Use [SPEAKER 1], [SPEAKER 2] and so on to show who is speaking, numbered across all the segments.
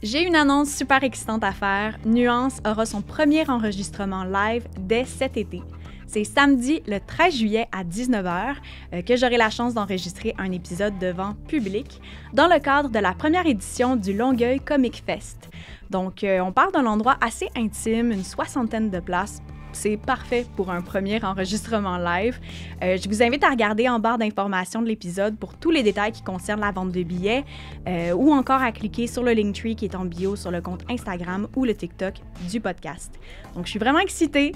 [SPEAKER 1] J'ai une annonce super excitante à faire. Nuance aura son premier enregistrement live dès cet été. C'est samedi, le 13 juillet à 19h, que j'aurai la chance d'enregistrer un épisode devant public dans le cadre de la première édition du Longueuil Comic Fest. Donc, on parle d'un endroit assez intime, une 60aine de places. C'est parfait pour un premier enregistrement live. Je vous invite à regarder en barre d'informations de l'épisode pour tous les détails qui concernent la vente de billets ou encore à cliquer sur le Linktree qui est en bio sur le compte Instagram ou le TikTok du podcast. Donc, je suis vraiment excitée.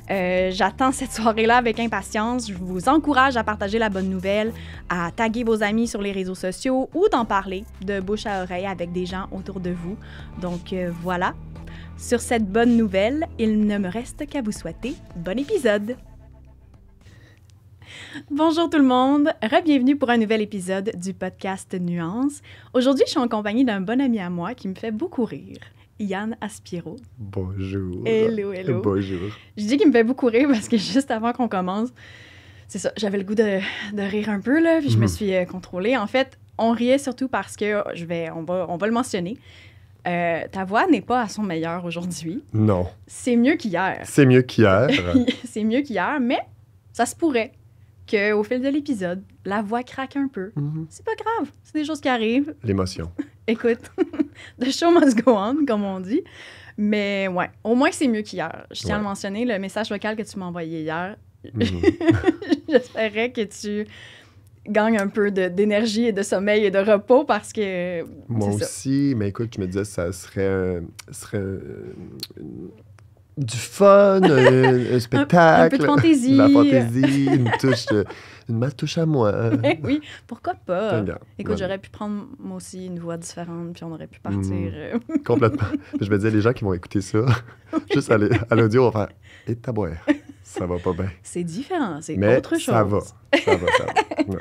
[SPEAKER 1] J'attends cette soirée-là avec impatience. Je vous encourage à partager la bonne nouvelle, à taguer vos amis sur les réseaux sociaux ou d'en parler de bouche à oreille avec des gens autour de vous. Donc, voilà. Sur cette bonne nouvelle, il ne me reste qu'à vous souhaiter bon épisode. Bonjour tout le monde, re-bienvenue pour un nouvel épisode du podcast Nuance. Aujourd'hui, je suis en compagnie d'un bon ami à moi qui me fait beaucoup rire, Yann Aspiro.
[SPEAKER 2] Bonjour.
[SPEAKER 1] Hello, hello.
[SPEAKER 2] Bonjour.
[SPEAKER 1] Je dis qu'il me fait beaucoup rire parce que juste avant qu'on commence, c'est ça, j'avais le goût de rire un peu, là, puis je me suis contrôlée. En fait, on riait surtout parce que, on va le mentionner, ta voix n'est pas à son meilleur aujourd'hui.
[SPEAKER 2] Non.
[SPEAKER 1] C'est mieux qu'hier.
[SPEAKER 2] C'est mieux qu'hier.
[SPEAKER 1] C'est mieux qu'hier, mais ça se pourrait qu'au fil de l'épisode, la voix craque un peu. C'est pas grave, c'est des choses qui arrivent.
[SPEAKER 2] L'émotion.
[SPEAKER 1] Écoute, the show must go on, comme on dit. Mais ouais, au moins c'est mieux qu'hier. Je tiens à le mentionner, le message vocal que tu m'as envoyé hier, j'espérais que tu gagnes un peu d'énergie et de sommeil et de repos parce que...
[SPEAKER 2] Moi aussi, mais écoute, je me disais ça serait du fun, un spectacle.
[SPEAKER 1] Un peu de fantaisie.
[SPEAKER 2] De la fantaisie, une touche à moi.
[SPEAKER 1] Oui, pourquoi pas?
[SPEAKER 2] Regarde,
[SPEAKER 1] écoute, j'aurais pu prendre moi aussi une voix différente, puis on aurait pu partir...
[SPEAKER 2] Complètement. Je me disais, les gens qui vont écouter ça, juste à l'audio, vont faire « Et tabouère, ça va pas bien. »
[SPEAKER 1] C'est différent, c'est
[SPEAKER 2] mais
[SPEAKER 1] autre chose.
[SPEAKER 2] ça va. Ouais.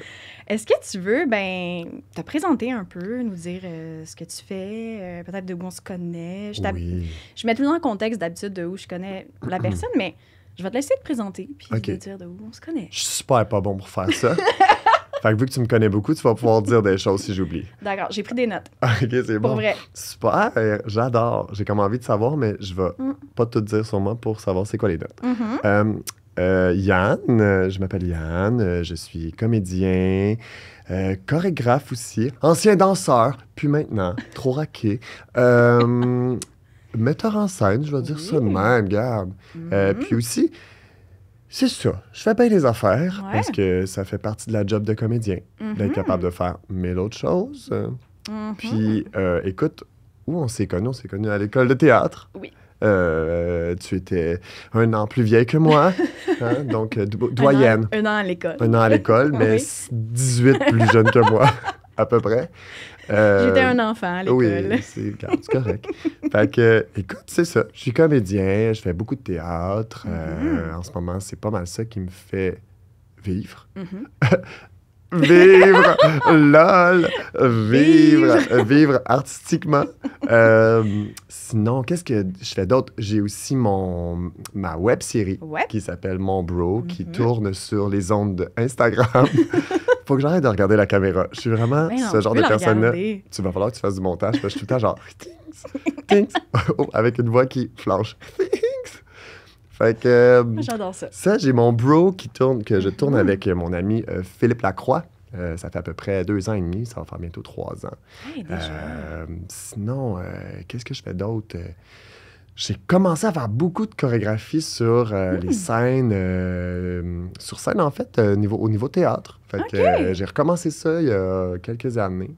[SPEAKER 1] Est-ce que tu veux, te présenter un peu, nous dire ce que tu fais, peut-être de où on se connaît?
[SPEAKER 2] Oui.
[SPEAKER 1] Je mets tout dans le contexte d'habitude de où je connais la personne, mais je vais te laisser te présenter puis te dire de où on se connaît.
[SPEAKER 2] Je suis super pas bon pour faire ça. Fait que vu que tu me connais beaucoup, tu vas pouvoir dire des choses si j'oublie.
[SPEAKER 1] D'accord, j'ai pris des notes.
[SPEAKER 2] OK, c'est bon.
[SPEAKER 1] Pour vrai.
[SPEAKER 2] Super, j'adore. J'ai comme envie de savoir, mais je vais pas tout dire sur moi pour savoir c'est quoi les notes. Yann, je m'appelle Yann, je suis comédien, chorégraphe aussi, ancien danseur, puis maintenant, trop raqué. Metteur en scène, je vais dire ça de même, garde. Puis aussi, c'est ça, je fais bien les affaires parce que ça fait partie de la job de comédien, d'être capable de faire mille autres choses. Puis, écoute, où on s'est connus? On s'est connus à l'école de théâtre.
[SPEAKER 1] Oui.
[SPEAKER 2] Tu étais un an plus vieille que moi, hein, donc doyenne.
[SPEAKER 1] Un an à l'école.
[SPEAKER 2] Un an à l'école, mais 18 plus jeune que moi, à peu près.
[SPEAKER 1] J'étais un enfant à l'école.
[SPEAKER 2] Oui, c'est correct. Fait que, écoute, c'est ça. Je suis comédien, je fais beaucoup de théâtre. En ce moment, c'est pas mal ça qui me fait vivre. Vivre, lol, vivre artistiquement. Sinon, qu'est-ce que je fais d'autre? J'ai aussi ma web-série qui s'appelle Mon Bro, qui tourne sur les ondes d'Instagram. Faut que j'arrête de regarder la caméra. Je suis vraiment ce genre de personne-là. Tu vas falloir que tu fasses du montage, parce que je suis tout le temps genre avec une voix qui flanche. Fait que,
[SPEAKER 1] j'adore ça.
[SPEAKER 2] Ça, j'ai mon bro que je tourne avec mon ami Philippe Lacroix. Ça fait à peu près 2 ans et demi. Ça va faire bientôt 3 ans.
[SPEAKER 1] Hey, déjà.
[SPEAKER 2] Sinon, qu'est-ce que je fais d'autre? J'ai commencé à faire beaucoup de chorégraphie sur les scènes. Sur scène, en fait, au niveau théâtre. Fait que j'ai recommencé ça il y a quelques années.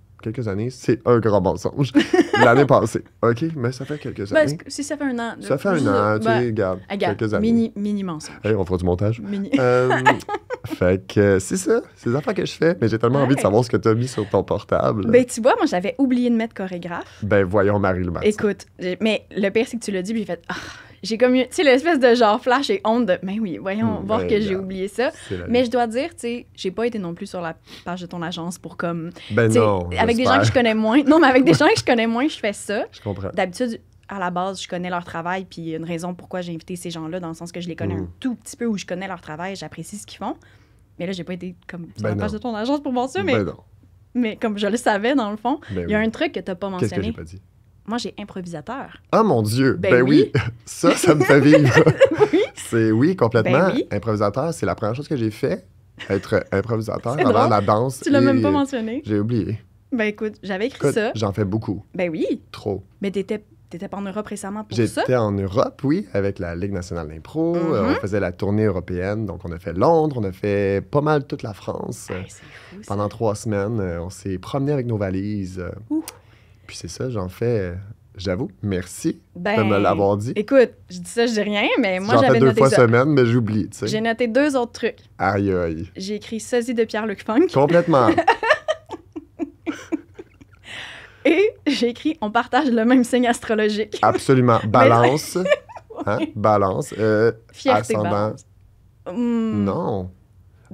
[SPEAKER 2] C'est un grand mensonge. L'année passée, OK? Mais ça fait quelques années.
[SPEAKER 1] Si ça fait un an.
[SPEAKER 2] Ça fait un an, tu sais, regarde, quelques années.
[SPEAKER 1] Mini mensonge.
[SPEAKER 2] Hey, on fera du montage.
[SPEAKER 1] Mini.
[SPEAKER 2] Fait que c'est ça, c'est les affaires que je fais. Mais j'ai tellement envie de savoir ce que tu as mis sur ton portable.
[SPEAKER 1] Ben, tu vois, moi, j'avais oublié de mettre chorégraphe.
[SPEAKER 2] Ben, voyons, Marie le matin.
[SPEAKER 1] Écoute, mais le pire, c'est que tu l'as dit, puis j'ai fait... j'ai comme eu, tu sais, l'espèce de genre flash et honte de... Ben oui, voyons, voir que j'ai oublié ça. Mais je dois dire, tu sais, j'ai pas été non plus sur la page de ton agence pour comme...
[SPEAKER 2] Ben non,
[SPEAKER 1] avec des gens que je connais moins. Non, mais avec des gens que je connais moins, je fais ça.
[SPEAKER 2] Je comprends.
[SPEAKER 1] D'habitude, à la base, je connais leur travail, puis il y a une raison pourquoi j'ai invité ces gens-là, dans le sens que je les connais un tout petit peu, où je connais leur travail, j'apprécie ce qu'ils font. Mais là, j'ai pas été comme sur la page de ton agence pour voir ça, mais...
[SPEAKER 2] Ben non.
[SPEAKER 1] Mais comme je le savais, dans le fond,
[SPEAKER 2] ben
[SPEAKER 1] il y a un truc que t'as pas mentionné.
[SPEAKER 2] Qu'est-ce que j'ai pas dit?
[SPEAKER 1] moi, j'ai improvisateur.
[SPEAKER 2] Ah, mon Dieu!
[SPEAKER 1] Ben oui.
[SPEAKER 2] Ça me fait vivre.
[SPEAKER 1] Oui.
[SPEAKER 2] Oui, complètement.
[SPEAKER 1] Ben oui.
[SPEAKER 2] Improvisateur, c'est la première chose que j'ai fait. Être improvisateur
[SPEAKER 1] C'est
[SPEAKER 2] avant
[SPEAKER 1] drôle.
[SPEAKER 2] la danse.
[SPEAKER 1] Tu l'as même pas mentionné.
[SPEAKER 2] J'ai oublié.
[SPEAKER 1] Ben écoute, j'avais écrit ça.
[SPEAKER 2] J'en fais beaucoup.
[SPEAKER 1] Ben oui.
[SPEAKER 2] Trop.
[SPEAKER 1] Mais t'étais pas en Europe récemment pour ça?
[SPEAKER 2] J'étais en Europe, oui, avec la Ligue nationale d'impro.
[SPEAKER 1] Mm-hmm.
[SPEAKER 2] On faisait la tournée européenne. Donc, on a fait Londres, on a fait pas mal toute la France.
[SPEAKER 1] Hey, c'est fou, ça.
[SPEAKER 2] Pendant 3 semaines, on s'est promené avec nos valises. Puis c'est ça, j'en fais... J'avoue, merci de me l'avoir dit.
[SPEAKER 1] Écoute, je dis ça, je dis rien, mais moi,
[SPEAKER 2] j'en
[SPEAKER 1] j'avais
[SPEAKER 2] fais 2
[SPEAKER 1] noté
[SPEAKER 2] fois
[SPEAKER 1] ça.
[SPEAKER 2] semaine, mais j'oublie, tu sais.
[SPEAKER 1] J'ai noté 2 autres trucs.
[SPEAKER 2] Aïe, aïe.
[SPEAKER 1] J'ai écrit sosie de Pierre-Luc Funk.
[SPEAKER 2] Complètement.
[SPEAKER 1] Et j'ai écrit on partage le même signe astrologique.
[SPEAKER 2] Absolument. Balance. Hein? Balance.
[SPEAKER 1] Fierté,
[SPEAKER 2] ascendant.
[SPEAKER 1] balance.
[SPEAKER 2] Non.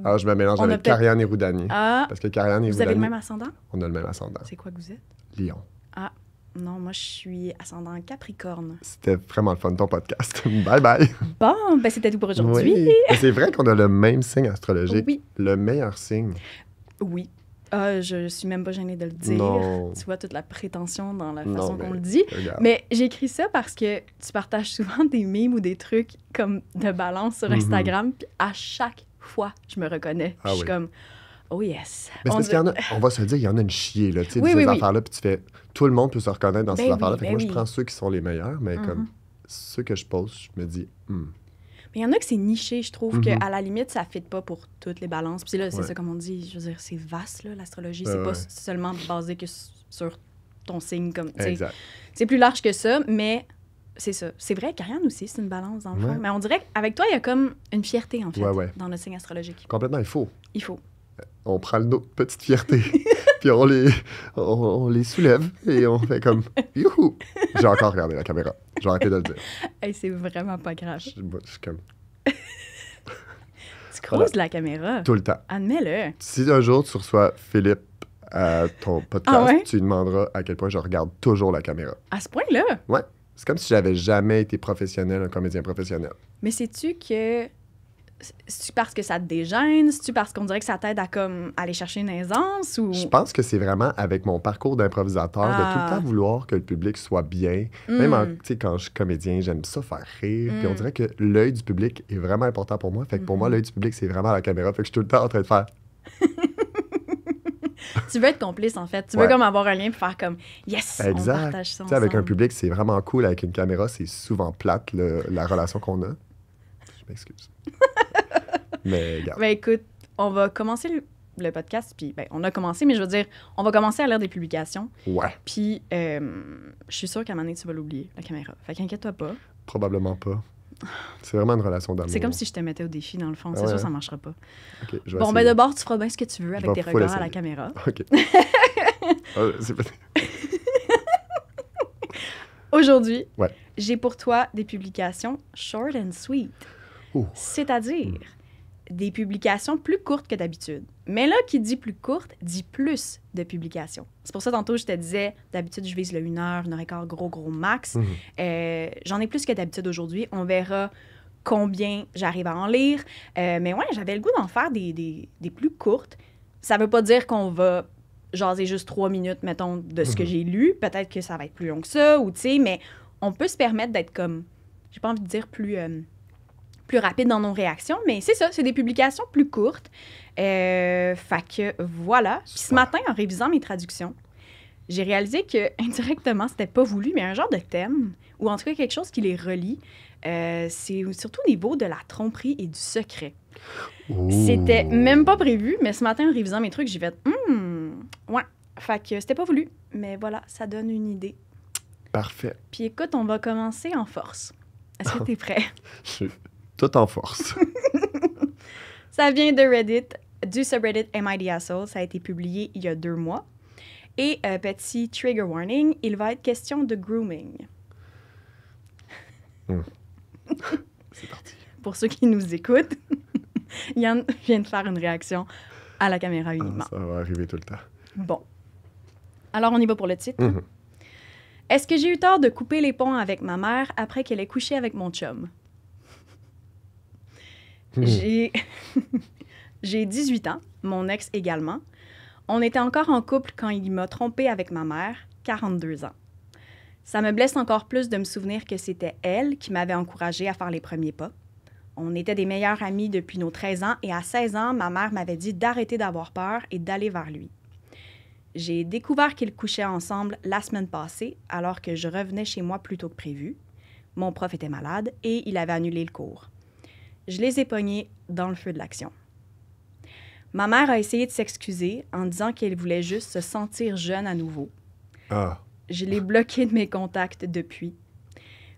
[SPEAKER 2] Alors, je me mélange
[SPEAKER 1] On a
[SPEAKER 2] avec
[SPEAKER 1] peut-être-
[SPEAKER 2] Karianne et Roudani.
[SPEAKER 1] Ah,
[SPEAKER 2] Parce que Karianne et
[SPEAKER 1] vous avez le
[SPEAKER 2] Roudani,
[SPEAKER 1] même ascendant?
[SPEAKER 2] on a le même ascendant.
[SPEAKER 1] C'est quoi que vous êtes?
[SPEAKER 2] Lion.
[SPEAKER 1] Non, moi, je suis ascendant Capricorne.
[SPEAKER 2] C'était vraiment le fun, ton podcast. Bye bye.
[SPEAKER 1] Bon, ben c'était tout pour aujourd'hui.
[SPEAKER 2] Oui. Mais c'est vrai qu'on a le même signe astrologique.
[SPEAKER 1] Oui.
[SPEAKER 2] Le meilleur signe.
[SPEAKER 1] Oui. Je suis même pas gênée de le dire.
[SPEAKER 2] Non.
[SPEAKER 1] Tu vois toute la prétention dans la
[SPEAKER 2] Non,
[SPEAKER 1] façon
[SPEAKER 2] mais
[SPEAKER 1] qu'on le dit.
[SPEAKER 2] regarde.
[SPEAKER 1] Mais j'écris ça parce que tu partages souvent des mimes ou des trucs comme de balance sur
[SPEAKER 2] Mhm.
[SPEAKER 1] Instagram. Puis à chaque fois, je me reconnais.
[SPEAKER 2] Ah
[SPEAKER 1] je suis
[SPEAKER 2] oui.
[SPEAKER 1] comme, oh yes.
[SPEAKER 2] Mais c'est
[SPEAKER 1] On
[SPEAKER 2] parce
[SPEAKER 1] dit-
[SPEAKER 2] qu'il y en a, on va se le dire, il y en a une chier, là, tu sais,
[SPEAKER 1] Oui,
[SPEAKER 2] de
[SPEAKER 1] oui,
[SPEAKER 2] ces
[SPEAKER 1] oui.
[SPEAKER 2] affaires-là, puis tu fais, tout le monde peut se reconnaître dans
[SPEAKER 1] Ben
[SPEAKER 2] ces
[SPEAKER 1] oui,
[SPEAKER 2] affaires-là, fait que
[SPEAKER 1] ben
[SPEAKER 2] moi, je
[SPEAKER 1] oui.
[SPEAKER 2] prends ceux qui sont les meilleurs, mais
[SPEAKER 1] Mhm.
[SPEAKER 2] comme ceux que je pose, je me dis,
[SPEAKER 1] Mais il y en a que c'est niché, je trouve,
[SPEAKER 2] Mhm.
[SPEAKER 1] qu'à la limite, ça ne fit pas pour toutes les balances. Puis là, c'est
[SPEAKER 2] Ouais.
[SPEAKER 1] ça, comme on dit, je veux dire, c'est vaste, là, l'astrologie.
[SPEAKER 2] Ouais,
[SPEAKER 1] C'est pas
[SPEAKER 2] ouais.
[SPEAKER 1] seulement basé que sur ton signe. Comme, tu sais.
[SPEAKER 2] exact.
[SPEAKER 1] C'est plus large que ça, mais c'est ça. C'est vrai, Karianne aussi, c'est une balance, dans le fond.
[SPEAKER 2] Ouais.
[SPEAKER 1] Mais on dirait qu'avec toi, il y a comme une fierté, en fait,
[SPEAKER 2] Ouais, ouais.
[SPEAKER 1] dans le signe astrologique.
[SPEAKER 2] Complètement, il faut.
[SPEAKER 1] Il faut.
[SPEAKER 2] On prend notre petite fierté, puis on les soulève, et on fait comme, youhou! J'ai encore regardé la caméra. Je vais arrêter de le dire.
[SPEAKER 1] Hey, c'est vraiment pas grave.
[SPEAKER 2] Je suis comme,
[SPEAKER 1] Tu creuses la caméra.
[SPEAKER 2] tout le temps.
[SPEAKER 1] Admets-le.
[SPEAKER 2] Si un jour tu reçois Philippe à ton podcast,
[SPEAKER 1] Ah ouais?
[SPEAKER 2] tu lui demanderas à quel point je regarde toujours la caméra.
[SPEAKER 1] À ce point-là.
[SPEAKER 2] Ouais. C'est comme si j'avais jamais été professionnel, un comédien professionnel.
[SPEAKER 1] Mais sais-tu que... C'est-tu parce que ça te dégêne? C'est-tu parce qu'on dirait que ça t'aide à comme aller chercher une aisance? Ou...
[SPEAKER 2] Je pense que c'est vraiment avec mon parcours d'improvisateur de tout
[SPEAKER 1] Ah.
[SPEAKER 2] le temps vouloir que le public soit bien.
[SPEAKER 1] Mm.
[SPEAKER 2] Même tu sais, quand je suis comédien, j'aime ça faire rire. Puis on dirait que l'œil du public est vraiment important pour moi. Fait que pour moi, l'œil du public, c'est vraiment la caméra. Fait que je suis tout le temps en train de faire.
[SPEAKER 1] Tu veux être complice, en fait. Tu veux
[SPEAKER 2] Ouais.
[SPEAKER 1] comme avoir un lien pour faire comme « Yes! On
[SPEAKER 2] Exact.
[SPEAKER 1] partage ça
[SPEAKER 2] Tu sais, avec un
[SPEAKER 1] ensemble.
[SPEAKER 2] public, c'est vraiment cool. Avec une caméra, c'est souvent plate, la relation qu'on a. Je m'excuse. Mais regarde.
[SPEAKER 1] Ben écoute, on va commencer le podcast, puis ben, on a commencé, mais je veux dire, on va commencer à lire des publications,
[SPEAKER 2] Ouais,
[SPEAKER 1] puis je suis sûre qu'à un moment donné, tu vas l'oublier, la caméra. Fait qu'inquiète-toi pas.
[SPEAKER 2] probablement pas. C'est vraiment une relation d'amour.
[SPEAKER 1] C'est comme si je te mettais au défi, dans le fond.
[SPEAKER 2] Ah
[SPEAKER 1] C'est sûr
[SPEAKER 2] ouais.
[SPEAKER 1] ça marchera pas.
[SPEAKER 2] Ok, je vais
[SPEAKER 1] Bon, ben
[SPEAKER 2] essayer.
[SPEAKER 1] de bord, tu feras bien ce que tu veux avec
[SPEAKER 2] vais
[SPEAKER 1] tes
[SPEAKER 2] full
[SPEAKER 1] regards à la
[SPEAKER 2] essayer.
[SPEAKER 1] caméra.
[SPEAKER 2] OK. C'est pas-
[SPEAKER 1] Aujourd'hui,
[SPEAKER 2] Ouais.
[SPEAKER 1] j'ai pour toi des publications short and sweet.
[SPEAKER 2] Ouh.
[SPEAKER 1] C'est-à-dire des publications plus courtes que d'habitude. Mais là, qui dit plus courte, dit plus de publications. C'est pour ça, tantôt, je te disais, d'habitude, je vise le 1 heure, 1h15, gros max.
[SPEAKER 2] Mhm.
[SPEAKER 1] J'en ai plus que d'habitude aujourd'hui. On verra combien j'arrive à en lire. Mais ouais, j'avais le goût d'en faire des plus courtes. Ça veut pas dire qu'on va jaser juste 3 minutes, mettons, de ce que j'ai lu. Peut-être que ça va être plus long que ça, ou tu sais, mais on peut se permettre d'être comme, j'ai pas envie de dire plus rapide dans nos réactions, mais c'est ça, c'est des publications plus courtes. Fait que voilà. Puis ce
[SPEAKER 2] Super.
[SPEAKER 1] matin, en révisant mes traductions, j'ai réalisé que indirectement, c'était pas voulu, mais un genre de thème, ou en tout cas quelque chose qui les relie, c'est surtout au niveau de la tromperie et du secret.
[SPEAKER 2] Ouh.
[SPEAKER 1] C'était même pas prévu, mais ce matin, en révisant mes trucs, j'ai fait ouais. Fait que c'était pas voulu, mais voilà, ça donne une idée.
[SPEAKER 2] Parfait.
[SPEAKER 1] Puis écoute, on va commencer en force. Est-ce que t'es prêt?
[SPEAKER 2] Je suis tout en force.
[SPEAKER 1] Ça vient de Reddit, du subreddit Am I the Asshole. Ça a été publié il y a 2 mois. Et petit trigger warning, il va être question de grooming.
[SPEAKER 2] C'est parti.
[SPEAKER 1] Pour ceux qui nous écoutent, Yann vient de faire une réaction à la caméra uniquement.
[SPEAKER 2] Ça va arriver tout le temps.
[SPEAKER 1] Bon. Alors, on y va pour le titre.
[SPEAKER 2] Mhm.
[SPEAKER 1] Est-ce que j'ai eu tort de couper les ponts avec ma mère après qu'elle ait couché avec mon chum? J'ai... J'ai 18 ans, mon ex également. On était encore en couple quand il m'a trompée avec ma mère, 42 ans. Ça me blesse encore plus de me souvenir que c'était elle qui m'avait encouragée à faire les premiers pas. On était des meilleures amies depuis nos 13 ans et à 16 ans, ma mère m'avait dit d'arrêter d'avoir peur et d'aller vers lui. J'ai découvert qu'ils couchaient ensemble la semaine passée alors que je revenais chez moi plus tôt que prévu. Mon prof était malade et il avait annulé le cours. Je les ai pognés dans le feu de l'action. Ma mère a essayé de s'excuser en disant qu'elle voulait juste se sentir jeune à nouveau.
[SPEAKER 2] Ah.
[SPEAKER 1] Je l'ai bloqué de mes contacts depuis.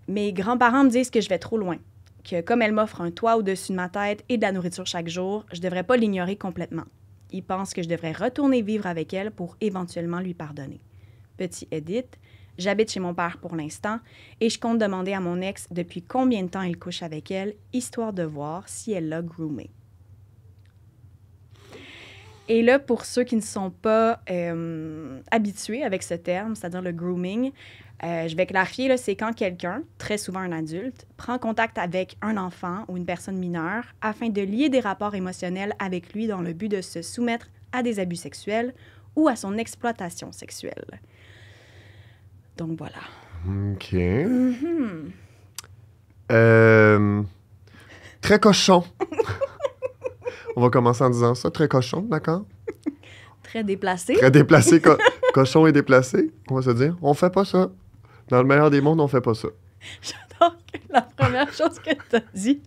[SPEAKER 1] Mes grands-parents me disent que je vais trop loin, que comme elle m'offre un toit au-dessus de ma tête et de la nourriture chaque jour, je ne devrais pas l'ignorer complètement. Ils pensent que je devrais retourner vivre avec elle pour éventuellement lui pardonner. Petit edit, j'habite chez mon père pour l'instant et je compte demander à mon ex depuis combien de temps il couche avec elle, histoire de voir si elle l'a groomé. Et là, pour ceux qui ne sont pas habitués avec ce terme, c'est-à-dire le grooming, je vais clarifier, là, c'est quand quelqu'un, très souvent un adulte, prend contact avec un enfant ou une personne mineure afin de lier des rapports émotionnels avec lui dans le but de se soumettre à des abus sexuels ou à son exploitation sexuelle. Donc voilà.
[SPEAKER 2] OK. Très cochon. On va commencer en disant ça. Très cochon, d'accord?
[SPEAKER 1] Très déplacé.
[SPEAKER 2] Très déplacé. Cochon et déplacé, on va se dire. On fait pas ça. Dans le meilleur des mondes, on fait pas ça.
[SPEAKER 1] J'adore que la première chose que tu as dit.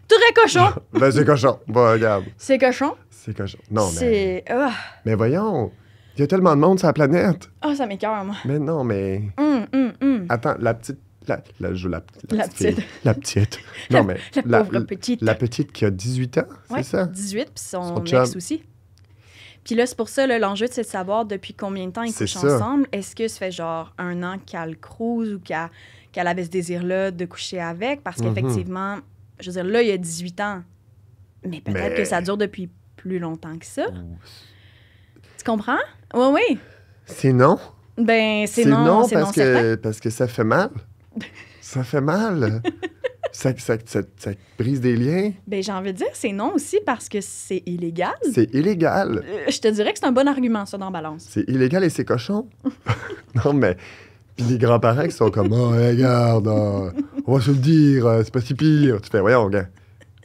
[SPEAKER 1] Très cochon.
[SPEAKER 2] Ben, c'est cochon. Bon, regarde.
[SPEAKER 1] C'est cochon.
[SPEAKER 2] C'est cochon. Non,
[SPEAKER 1] c'est...
[SPEAKER 2] mais... Mais voyons, il y a tellement de monde sur la planète.
[SPEAKER 1] Ah, ça m'écoeure, moi.
[SPEAKER 2] Mais non, mais... Attends, la petite... La petite. La petite. Non, mais...
[SPEAKER 1] La pauvre petite.
[SPEAKER 2] La petite qui a 18 ans, c'est ça?
[SPEAKER 1] 18, puis son ex
[SPEAKER 2] chum.
[SPEAKER 1] aussi. Puis là, c'est pour ça, là, l'enjeu, c'est de savoir depuis combien de temps ils
[SPEAKER 2] C'est
[SPEAKER 1] couchent
[SPEAKER 2] ça.
[SPEAKER 1] ensemble. Est-ce que ça fait genre 1 an qu'elle cruise ou qu'elle avait ce désir-là de coucher avec? Parce qu'effectivement, je veux dire, là, il y a 18 ans. Mais peut-être que ça dure depuis plus longtemps que ça. Tu comprends? Oui, oui.
[SPEAKER 2] C'est non.
[SPEAKER 1] Ben, c'est non, c'est non certain.
[SPEAKER 2] Parce que ça fait mal. Ça fait mal. ça brise des liens.
[SPEAKER 1] Ben, j'ai envie de dire, c'est non aussi parce que c'est illégal.
[SPEAKER 2] C'est illégal.
[SPEAKER 1] Je te dirais que c'est un bon argument, ça, dans Balance.
[SPEAKER 2] C'est illégal et c'est cochon. Non, mais... Puis les grands-parents qui sont comme « Oh, regarde, on va se le dire, c'est pas si pire. » Tu fais « Voyons, gars.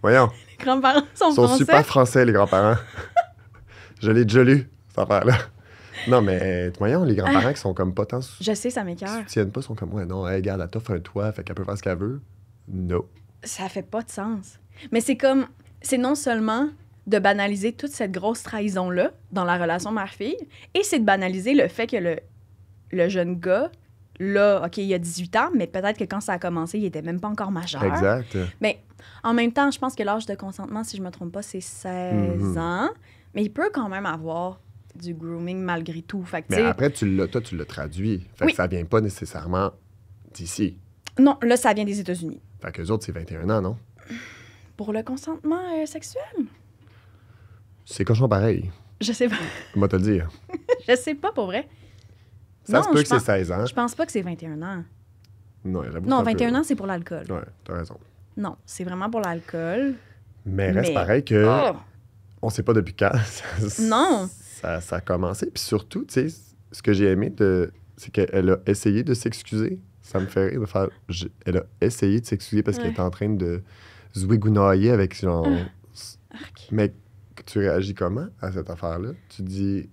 [SPEAKER 2] Voyons. »
[SPEAKER 1] Les grands-parents sont
[SPEAKER 2] Ils sont
[SPEAKER 1] français.
[SPEAKER 2] super français, les grands-parents. Je l'ai déjà lu, cette affaire-là. Non, mais voyons, les grands-parents qui sont comme pas tant...
[SPEAKER 1] Je sais, ça m'écoeure.
[SPEAKER 2] Soutiennent pas, sont comme « Ouais, non, hey, regarde, elle t'offre un toit, fait qu'elle peut faire ce qu'elle veut. » Non.
[SPEAKER 1] Ça fait pas de sens. Mais c'est comme... C'est non seulement de banaliser toute cette grosse trahison-là dans la relation mère-fille, et c'est de banaliser le fait que le jeune gars, là, OK, il a 18 ans, mais peut-être que quand ça a commencé, il était même pas encore majeur.
[SPEAKER 2] Exact.
[SPEAKER 1] Mais en même temps, je pense que l'âge de consentement, si je me trompe pas, c'est 16 ans. Mais il peut quand même avoir du grooming malgré tout. Fait que,
[SPEAKER 2] Mais après, toi, tu l'as traduit. Fait que ça vient pas nécessairement d'ici.
[SPEAKER 1] Non, là, ça vient des États-Unis.
[SPEAKER 2] Fait qu'eux autres, c'est 21 ans, non?
[SPEAKER 1] Pour le consentement sexuel?
[SPEAKER 2] C'est cochon pareil.
[SPEAKER 1] Je sais pas.
[SPEAKER 2] Comment te le dire?
[SPEAKER 1] Je sais pas, pour vrai.
[SPEAKER 2] Ça se peut que c'est 16 ans.
[SPEAKER 1] Je pense pas que c'est 21 ans.
[SPEAKER 2] Non, il y en a beaucoup.
[SPEAKER 1] Non, 21 ans, c'est pour l'alcool.
[SPEAKER 2] Ouais, t'as raison.
[SPEAKER 1] Non, c'est vraiment pour l'alcool.
[SPEAKER 2] Mais reste pareil que... On sait pas depuis quand
[SPEAKER 1] Non.
[SPEAKER 2] ça a commencé. Puis surtout, tu sais, ce que j'ai aimé, c'est qu'elle a essayé de s'excuser. Ça me fait rire de faire... Elle a essayé de s'excuser parce qu'elle était en train de zouigounailler avec genre... Mais tu réagis comment à cette affaire-là? Tu dis...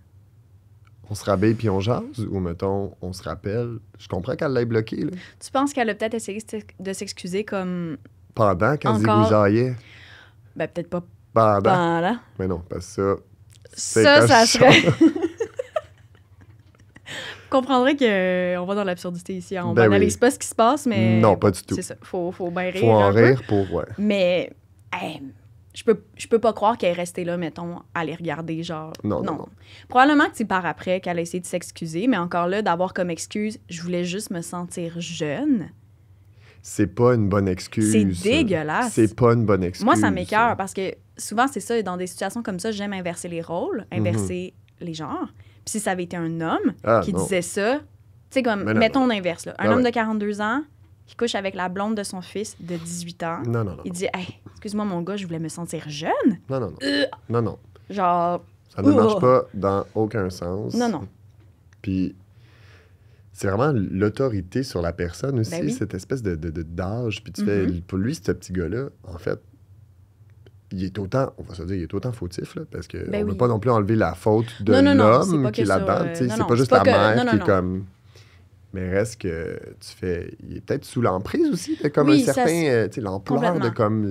[SPEAKER 2] On se rhabille puis on jase? Ou, mettons, on se rappelle? Je comprends qu'elle l'ait bloqué, là.
[SPEAKER 1] Tu penses qu'elle a peut-être essayé de s'excuser comme...
[SPEAKER 2] Pendant qu'elle
[SPEAKER 1] Encore...
[SPEAKER 2] zigouillaillait?
[SPEAKER 1] Ben, peut-être pas
[SPEAKER 2] pendant. Mais non, parce que
[SPEAKER 1] ça serait... Vous comprendrez qu'on va dans l'absurdité ici. On banalise pas ce qui se passe, mais...
[SPEAKER 2] Non, pas du tout.
[SPEAKER 1] C'est ça. Faut bien rire.
[SPEAKER 2] Faut en rire pour... Ouais.
[SPEAKER 1] Mais... Je peux pas croire qu'elle est restée là, mettons, à les regarder, genre...
[SPEAKER 2] Non.
[SPEAKER 1] Probablement que c'est par après qu'elle a essayé de s'excuser, mais encore là, d'avoir comme excuse, je voulais juste me sentir jeune.
[SPEAKER 2] C'est pas une bonne excuse.
[SPEAKER 1] C'est dégueulasse.
[SPEAKER 2] C'est pas une bonne excuse.
[SPEAKER 1] Moi, ça m'écoeure parce que souvent, c'est ça, dans des situations comme ça, j'aime inverser les rôles, inverser les genres. Puis si ça avait été un homme qui disait ça, tu sais, comme, mettons, on inverse, là. Un homme de 42 ans qui couche avec la blonde de son fils de 18 ans.
[SPEAKER 2] Non.
[SPEAKER 1] Il dit, hey, excuse-moi, mon gars, je voulais me sentir jeune.
[SPEAKER 2] Non.
[SPEAKER 1] Genre...
[SPEAKER 2] Ça ne marche pas dans aucun sens.
[SPEAKER 1] Non.
[SPEAKER 2] Puis c'est vraiment l'autorité sur la personne aussi,
[SPEAKER 1] Ben oui.
[SPEAKER 2] cette espèce d'âge. Puis tu fais, pour lui, ce petit gars-là, en fait, il est autant, on va se dire, il est autant fautif, là, parce qu'on
[SPEAKER 1] Ben
[SPEAKER 2] ne
[SPEAKER 1] oui.
[SPEAKER 2] veut pas non plus enlever la faute de
[SPEAKER 1] Non,
[SPEAKER 2] l'homme
[SPEAKER 1] c'est
[SPEAKER 2] qui est
[SPEAKER 1] pas
[SPEAKER 2] là-dedans.
[SPEAKER 1] que
[SPEAKER 2] Tu sais,
[SPEAKER 1] non,
[SPEAKER 2] c'est
[SPEAKER 1] non,
[SPEAKER 2] pas juste
[SPEAKER 1] c'est
[SPEAKER 2] la
[SPEAKER 1] pas que-
[SPEAKER 2] mère
[SPEAKER 1] non,
[SPEAKER 2] qui
[SPEAKER 1] non,
[SPEAKER 2] est comme... Mais reste que tu fais... Il est peut-être sous l'emprise aussi, de comme
[SPEAKER 1] Oui,
[SPEAKER 2] un certain...
[SPEAKER 1] ça,
[SPEAKER 2] tu sais, l'ampleur de
[SPEAKER 1] complètement.
[SPEAKER 2] comme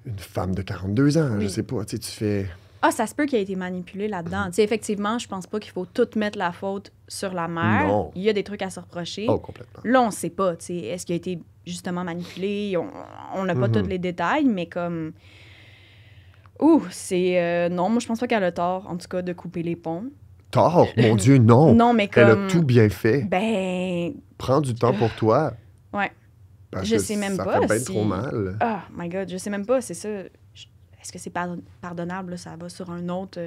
[SPEAKER 2] une femme de 42 ans, je
[SPEAKER 1] Oui.
[SPEAKER 2] sais pas, tu sais, tu fais...
[SPEAKER 1] Ah, ça se peut qu'il ait été manipulé là-dedans. Tu sais, effectivement, je pense pas qu'il faut tout mettre la faute sur la mère.
[SPEAKER 2] Non.
[SPEAKER 1] Il y a des trucs à se reprocher.
[SPEAKER 2] Oh, complètement.
[SPEAKER 1] Là, on sait pas, tu sais, est-ce qu'il a été justement manipulé? On n'a pas tous les détails, mais comme... Ouh, c'est... non, moi, je pense pas qu'elle a tort, en tout cas, de couper les ponts.
[SPEAKER 2] Tort, mon Dieu, non!
[SPEAKER 1] Non, mais
[SPEAKER 2] Elle
[SPEAKER 1] comme...
[SPEAKER 2] a tout bien fait.
[SPEAKER 1] Ben...
[SPEAKER 2] Prends du temps pour toi.
[SPEAKER 1] Ouais.
[SPEAKER 2] Parce
[SPEAKER 1] Je
[SPEAKER 2] que
[SPEAKER 1] sais même
[SPEAKER 2] ça
[SPEAKER 1] pas
[SPEAKER 2] fait bien
[SPEAKER 1] si-
[SPEAKER 2] trop mal.
[SPEAKER 1] Oh my God, je sais même pas, c'est ça. Est-ce que c'est pardonnable? Là? Ça va sur un autre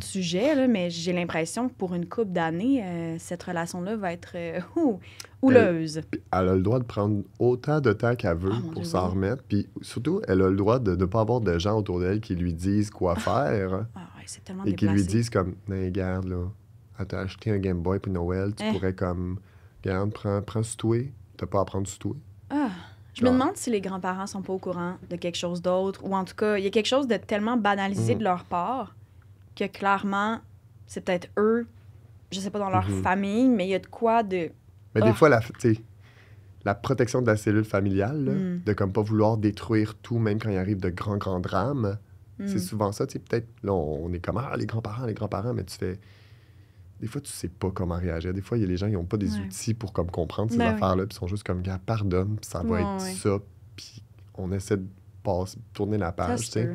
[SPEAKER 1] sujet, là, mais j'ai l'impression que pour une couple d'années, cette relation-là va être houleuse.
[SPEAKER 2] Puis elle a le droit de prendre autant de temps qu'elle veut
[SPEAKER 1] Oh, mon
[SPEAKER 2] pour
[SPEAKER 1] Dieu,
[SPEAKER 2] s'en
[SPEAKER 1] oui.
[SPEAKER 2] remettre. Puis surtout, elle a le droit de ne pas avoir de gens autour d'elle qui lui disent quoi faire
[SPEAKER 1] Ah ouais, c'est tellement
[SPEAKER 2] et qui
[SPEAKER 1] déplacé.
[SPEAKER 2] lui disent comme, « Non, regarde, là, elle t'a acheté un Game Boy pour Noël, tu pourrais comme, regarde, prends ce toi, t'as pas à prendre ce toi. »
[SPEAKER 1] Ah, je me
[SPEAKER 2] Genre.
[SPEAKER 1] demande si les grands-parents sont pas au courant de quelque chose d'autre, ou en tout cas, il y a quelque chose de tellement banalisé de leur part que clairement, c'est peut-être eux, je sais pas dans leur famille, mais il y a de quoi de...
[SPEAKER 2] Mais
[SPEAKER 1] Ah.
[SPEAKER 2] des fois, tu sais, la protection de la cellule familiale, là, de comme pas vouloir détruire tout, même quand il arrive de grands drames, c'est souvent ça, tu sais, peut-être, là, on est comme, ah, les grands-parents, mais tu fais... Des fois, tu sais pas comment réagir. Des fois, il y a les gens qui n'ont pas des outils pour comme comprendre ces
[SPEAKER 1] Ben oui.
[SPEAKER 2] affaires-là, puis ils sont juste comme, gars, pardonne, puis ça va
[SPEAKER 1] Ouais,
[SPEAKER 2] être
[SPEAKER 1] ouais.
[SPEAKER 2] ça, puis on essaie de tourner la
[SPEAKER 1] Ça
[SPEAKER 2] page, tu
[SPEAKER 1] se
[SPEAKER 2] sais.
[SPEAKER 1] peut.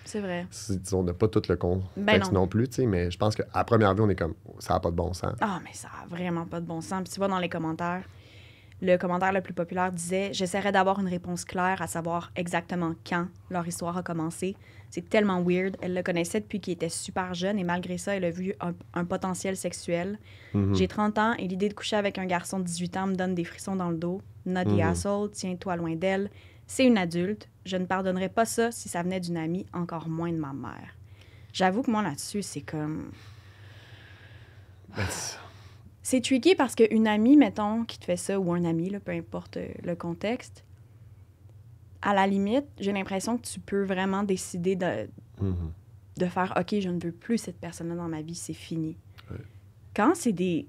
[SPEAKER 1] C'est vrai.
[SPEAKER 2] On n'a pas tout le contexte
[SPEAKER 1] Ben non.
[SPEAKER 2] non plus, tu sais, mais je pense qu'à première vue, on est comme, ça n'a pas de bon sens.
[SPEAKER 1] Ah, mais ça a vraiment pas de bon sens. Puis tu vois dans les commentaires, le commentaire le plus populaire disait « J'essaierai d'avoir une réponse claire à savoir exactement quand leur histoire a commencé. C'est tellement weird. Elle le connaissait depuis qu'il était super jeune et malgré ça, elle a vu un potentiel sexuel. J'ai 30 ans et l'idée de coucher avec un garçon de 18 ans me donne des frissons dans le dos. Not the asshole, tiens-toi loin d'elle. C'est une adulte. Je ne pardonnerais pas ça si ça venait d'une amie, encore moins de ma mère. » J'avoue que moi, là-dessus, c'est comme...
[SPEAKER 2] Ben,
[SPEAKER 1] C'est tricky parce qu'une amie, mettons, qui te fait ça, ou un ami, là, peu importe le contexte, à la limite, j'ai l'impression que tu peux vraiment décider de faire « OK, je ne veux plus cette personne-là dans ma vie, c'est fini.
[SPEAKER 2] Ouais. »
[SPEAKER 1] Quand c'est des...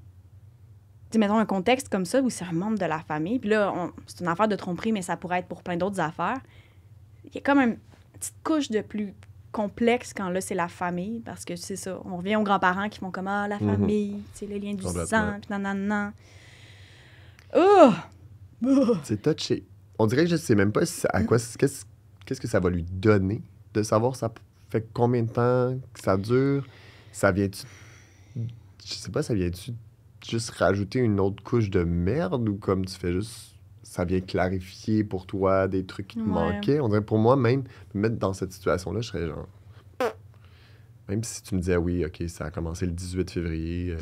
[SPEAKER 1] Tu sais, mettons, un contexte comme ça où c'est un membre de la famille, puis là, c'est une affaire de tromperie, mais ça pourrait être pour plein d'autres affaires, il y a comme une petite couche de plus complexe quand là, c'est la famille, parce que c'est ça, on revient aux grands-parents qui font comme « Ah, la famille, c'est le lien du sang, puis nanana. » Oh!
[SPEAKER 2] C'est touché. On dirait que je sais même pas à quoi, qu'est-ce que ça va lui donner de savoir ça fait combien de temps que ça dure. Ça vient-tu... Je sais pas, ça vient-tu juste rajouter une autre couche de merde ou comme tu fais juste... Ça vient clarifier pour toi des trucs qui te manquaient. On dirait pour moi, même, me mettre dans cette situation-là, je serais genre... Même si tu me disais, oui, OK, ça a commencé le 18 février,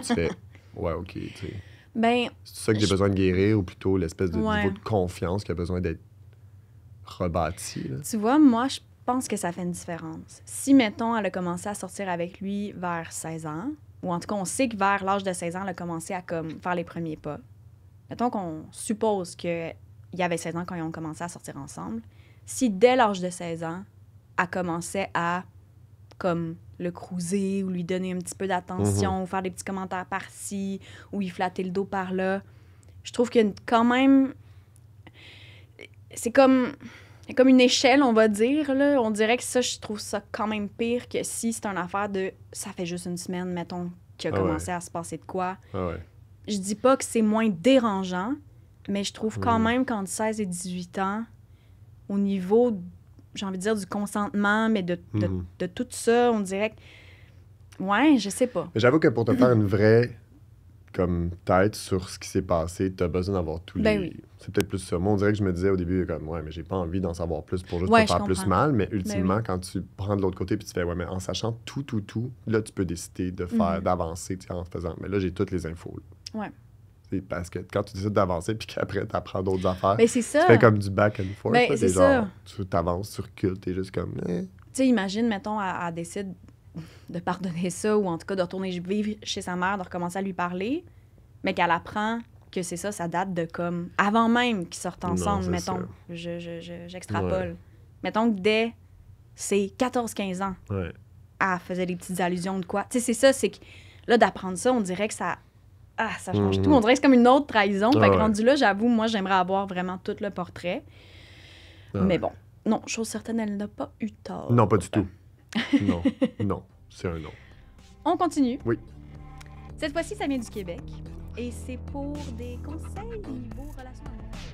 [SPEAKER 2] tu fais, ouais, OK, tu sais.
[SPEAKER 1] Ben,
[SPEAKER 2] C'est ça que j'ai besoin de guérir ou plutôt l'espèce de
[SPEAKER 1] Ouais.
[SPEAKER 2] niveau de confiance qui a besoin d'être rebâti, là.
[SPEAKER 1] tu vois, moi, je pense que ça fait une différence. Si, mettons, elle a commencé à sortir avec lui vers 16 ans, ou en tout cas, on sait que vers l'âge de 16 ans, elle a commencé à comme, faire les premiers pas. Mettons qu'on suppose qu'il y avait 16 ans quand ils ont commencé à sortir ensemble. Si, dès l'âge de 16 ans, elle commençait à, comme, le cruiser ou lui donner un petit peu d'attention ou faire des petits commentaires par-ci ou lui flatter le dos par-là, je trouve que quand même... C'est comme une échelle, on va dire, là. On dirait que ça, je trouve ça quand même pire que si c'est une affaire de... Ça fait juste une semaine, mettons, qu'il a commencé à se passer de quoi.
[SPEAKER 2] Ah ouais.
[SPEAKER 1] Je dis pas que c'est moins dérangeant, mais je trouve quand même qu'entre 16 et 18 ans, au niveau, j'ai envie de dire, du consentement, mais de tout ça, on dirait que... Ouais, je sais pas.
[SPEAKER 2] Mais j'avoue que pour te faire une vraie comme tête sur ce qui s'est passé, t'as besoin d'avoir tous
[SPEAKER 1] Ben
[SPEAKER 2] les...
[SPEAKER 1] oui.
[SPEAKER 2] C'est peut-être plus ça. Moi, on dirait que je me disais au début, comme, ouais, mais j'ai pas envie d'en savoir plus pour juste
[SPEAKER 1] Ouais,
[SPEAKER 2] te faire
[SPEAKER 1] je
[SPEAKER 2] plus
[SPEAKER 1] comprends.
[SPEAKER 2] mal. Mais ultimement,
[SPEAKER 1] oui.
[SPEAKER 2] quand tu prends de l'autre côté puis tu fais, ouais, mais en sachant tout, là, tu peux décider de faire, d'avancer, tu sais, en te faisant, mais là, j'ai toutes les infos. Là.
[SPEAKER 1] Ouais.
[SPEAKER 2] C'est parce que quand tu décides d'avancer puis qu'après, t'apprends d'autres affaires,
[SPEAKER 1] Mais c'est ça.
[SPEAKER 2] tu fais comme du back and forth.
[SPEAKER 1] Ben,
[SPEAKER 2] là,
[SPEAKER 1] c'est
[SPEAKER 2] des genre,
[SPEAKER 1] ça.
[SPEAKER 2] tu t'avances, tu recules, t'es juste comme,
[SPEAKER 1] Tu sais, imagine, mettons, elle décide de pardonner ça, ou en tout cas de retourner vivre chez sa mère, de recommencer à lui parler, mais qu'elle apprend que c'est ça date de comme... Avant même qu'ils sortent ensemble,
[SPEAKER 2] Non,
[SPEAKER 1] mettons. J'extrapole. Mettons que dès ses 14-15 ans, elle faisait des petites allusions de quoi. Tu sais, c'est ça, c'est que là, d'apprendre ça, on dirait que ça change tout. On dirait que c'est comme une autre trahison. Fait que rendu là, j'avoue, moi, j'aimerais avoir vraiment tout le portrait. Mais bon, non, chose certaine, elle n'a pas eu tort.
[SPEAKER 2] Non, pas du tout. Non, c'est un non.
[SPEAKER 1] On continue.
[SPEAKER 2] Oui.
[SPEAKER 1] Cette fois-ci, ça vient du Québec. Et c'est pour des conseils niveau relations amoureuses.